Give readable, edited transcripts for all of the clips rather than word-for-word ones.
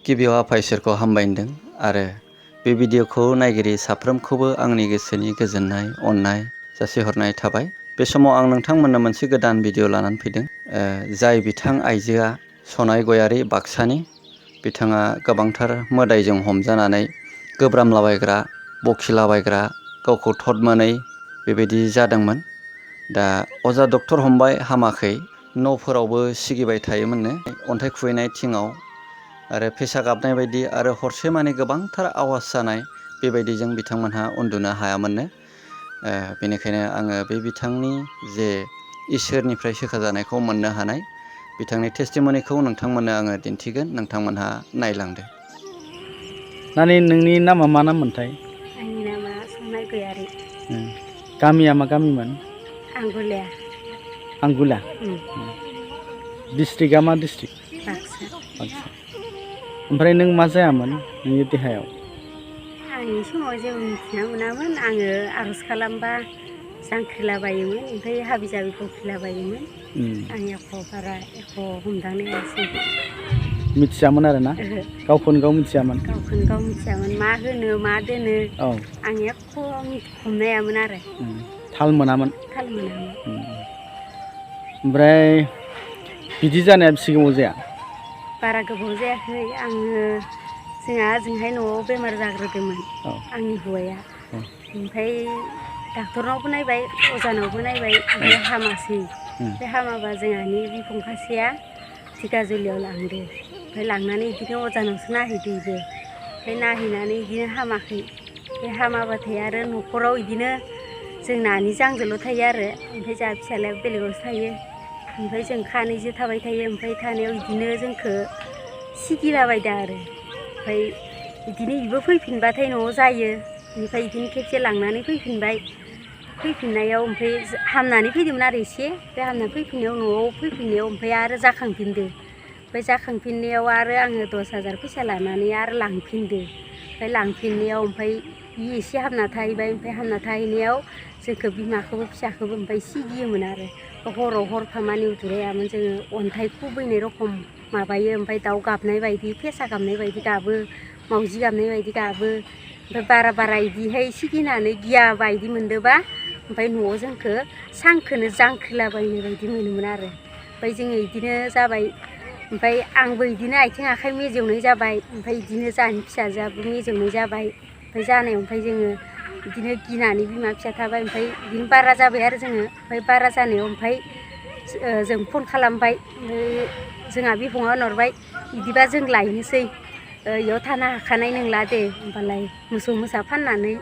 गिबियाव आफा इसोरखौ हामबायदों आरो बे भिडिअखौ नायगिरि साफ्रोमखौबो आंनि गोसोनि गोजोननाय अननाय जासिहरनाय थाबाय। बे समाव आं नोंथांमोननो मोनसे गोदान भिडिअ लानानै फैदों। जाय बिथां आइजोआ सनाय गयारि बाक्सानि, बिथाङा गोबांथार मोदायजों हमजानानै गोब्रामलाबायग्रा, बखिलाबायग्रा, गावखौ थद मोनै बेबायदि जादोंमोन। दा अजा डक्टर हमबाय हामाखै, न'फोरावबो सिगिबाय थायोमोननो, अन्थाइ खुबैनाय थिङाव आरो फेसा गाबनाय बायदि आरो हरसे माने गोबांथार आवाज जानाय बेबायदिजों बिथांमोनहा उन्दुनो हायामोननो। बेनिखायनो आङो बे बिथांनि जे इसोरनिफ्राय सोखाजानायखौ मोननो हानाय बिथांनि टेस्टिमनिखौ नोंथांमोननो आङो दिन्थिगोन, नोंथांमोनहा नायलांदो। नानि नोंनि नामा मा नाममोनथाय? आंनि नामा सनाय गयारि। गामिया मा गामिमोन? आंगुलिया। आंगुला? डिस्ट्रिक्टआ मा डिस्ट्रिक्ट? बाक्सा। बाक्सा। ओमफ्राय नों मा जायामोन नोंनि देहायाव? आंनि समाव जेबो मिथिना मोनामोन। आङो आर'ज खालामबा जांख्रिलाबायोमोन, ओमफ्राय हाबि जाबि बखिलाबायोमोन। आं एख' हमदांनो हायासै। मिथियामोन आरो ना? गावखौनो गाव मिथियामोन? गावखौनो गाव मिथियामोन, मा होनो मा दोनो। औ। आं एख' हमनो हायामोन आरो। थाल मोनामोन? थाल मोनामोन। ओमफ्राय बिदि जानाया बेसे गोबाव जाया? बारा गोबाव जायाखै। जोंहा ओजोंहाय न'आव बेमार जाग्रोदोंमोन, आंनि हौवाया। ओमफ्राय डाक्टरनावबो नायबाय, अजानावबो नायबाय, ओमफ्राय हामासै। बे हामाबा जोंहानि बिफं खासेया धिकाजुलियाव लांदो। ओमफ्राय लांनानै बिदिनो अजानावसो नायहैदो बेबो। ओमफ्राय नायहैनानै बिदिनो हामाखै। बे हामाबाथाय आरो न'खराव बिदिनो जोंनानि आंजोल' थायो आरो। ओमफ्राय जोंहा फिसाज्लाया बेलेगावसो थायो। ओमफ्राय जों खानैजों थाबाय थायो। ओमफ्राय थानायाव बिदिनो जोंखौ सिगिलाबायदों आरो। ओमफ्राय बिदिनो बेबो फैफिनबाथाय न'आव जायो। बेनिफ्राय बिदिनो खेबसे लांनानै फैफिनबाय। फैफिननायाव ओमफ्राय हामनानै फैदोंमोन आरो एसे। बे हामनानै फैफिननायाव न'आव फैफिननायाव ओमफ्राय आरो जाखांफिनदो। ओमफ्राय जाखांफिननायाव आरो आङो 10,000 फैसा लानानै आरो लांफिनदो। ओमफ्राय लांफिननायाव ओमफ्राय बि एसे हामना थाहैबाय। ओमफ्राय हामना थाहैनायाव जोंखौ बिमाखौबो फिसाखौबो ओमफ्राय सिगियोमोन आरो। हराव हरफा मानि उन्दुलायामोन जोङो। अन्थाइ खुबैनाय रखम माबायो, ओमफ्राय दाउ गाबनाय बायदि, फेसा गाबनाय बायदि गाबो, मावजि गाबनाय बायदि गाबो। ओमफ्राय बारा बिदिहाय सिगिनानै गिया बायदि मोनदोंबा ओमफ्राय न'आव जोंखौ सांखौनो जांख्रिलाबायनाय बायदि मोनोमोन आरो। ओमफ्राय जोङो बिदिनो जाबाय। ओमफ्राय आंबो बिदिनो आथिं आखाइ मेजेवनाय जाबाय। ओमफ्राय बिदिनो जोंहानि फिसाजोआबो मेजेवनाय जाबाय। ओमफ्राय जानायाव ओमफ्राय जोङो बिदिनो गिनानै बिमा फिसा थाबाय। ओमफ्राय बिदिनो बारा जाबाय आरो जोङो। ओमफ्राय बारा जानायाव ओमफ्राय जों फन खालामबाय। ओमफ्राय जोंहा बिफङा होनहरबाय, बिदिबा जों लायनोसै, बेयाव थानो हाखानाय नंला दे, होमबालाय मोसौ मोसा फाननानै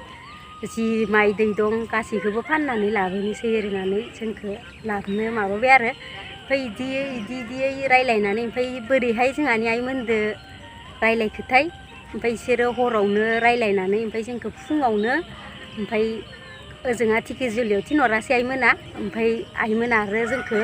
जि माइ दै दं गासैखौबो फाननानै लाबोनोसै ओरैनानै जोंखौ लाबोनो माबाबाय आरो। ओमफ्राय बिदियै रायज्लायनानै ओमफ्राय बोरैहाय जोंहानि आइमोनदो रायज्लायखोथाय। ओमफ्राय बिसोरो हरावनो रायज्लायनानै ओमफ्राय जोंखौ फुङावनो ओमफ्राय ओजोंहा धिकाजुलियाव थिनहरासै आइमोना। ओमफ्राय आइमोना आरो जोंखौ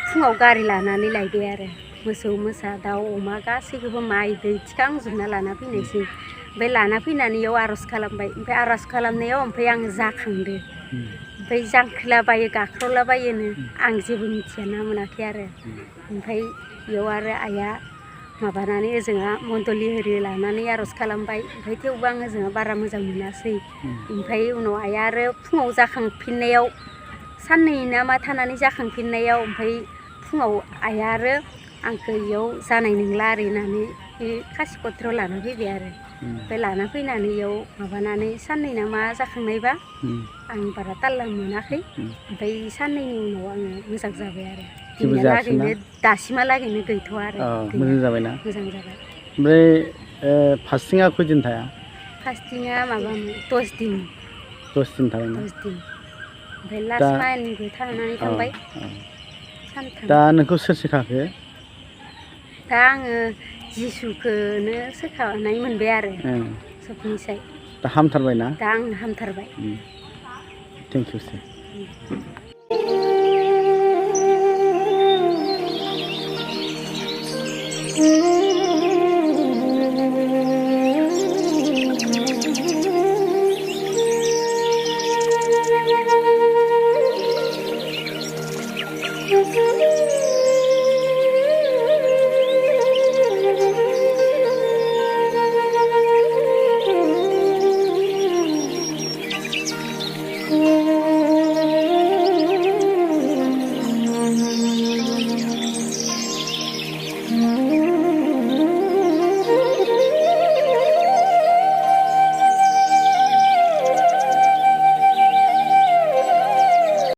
फुङाव गारि लानानै लायबाय आरो। मोसौ मोसा दाउ अमा गासैखौबो माइ दै थिखांजोबना लाना फैनायसै। ओमफ्राय लाना फैनानै बेयाव आर'ज खालामबाय। ओमफ्राय आर'ज खालामनायाव ओमफ्राय आङो जाखांदो। ओमफ्राय जांख्रिलाबायो, गाख्रावलाबायोनो। आं जेबो मिथियाना मोनाखै आरो। ओमफ्राय बेयाव आरो आइया माबानानै ओजोंहा मन्दलि होरि लानानै आर'ज खालामबाय। ओमफ्राय थेवबो आं ओजोंहा बारा मोजां मोनासै। ओमफ्राय उनाव आइया आरो फुङाव जाखांफिननायाव साननै ना मा थानानै जाखांफिननायाव ओमफ्राय फुङाव आइया आरो आंखौ बेयाव जानाय नंला आरो होननानै बे खासिक'त्रायाव लाना फैबाय आरो। ओमफ्राय लाना फैनानै बेयाव माबानानै साननै ना मा जाखांनायबा आं बारा ताल मोनाखै। ओमफ्राय साननैनि उनाव आङो मोजां जाबाय आरो। दिनैहालागैनो दासिमहालागैनो गैथ'आ आरो। मोजां जाबायना? मोजां जाबाय। ओमफ्राय फास्टिङा खैदिन थाया? फास्टिङा माबामोन 10 दिन। 10 दिन थाबायना? 10 दिन। ओमफ्राय लास्ट माइलनिबो थानानै थांबाय सानथाम। दा नोंखौ सोर सोखाखो? दा आङो जिसुखौनो सोखानाय मोनबाय आरो सबनिसाय। दा हामथारबायना? दा आं हामथारबाय। थेंक इउ सै।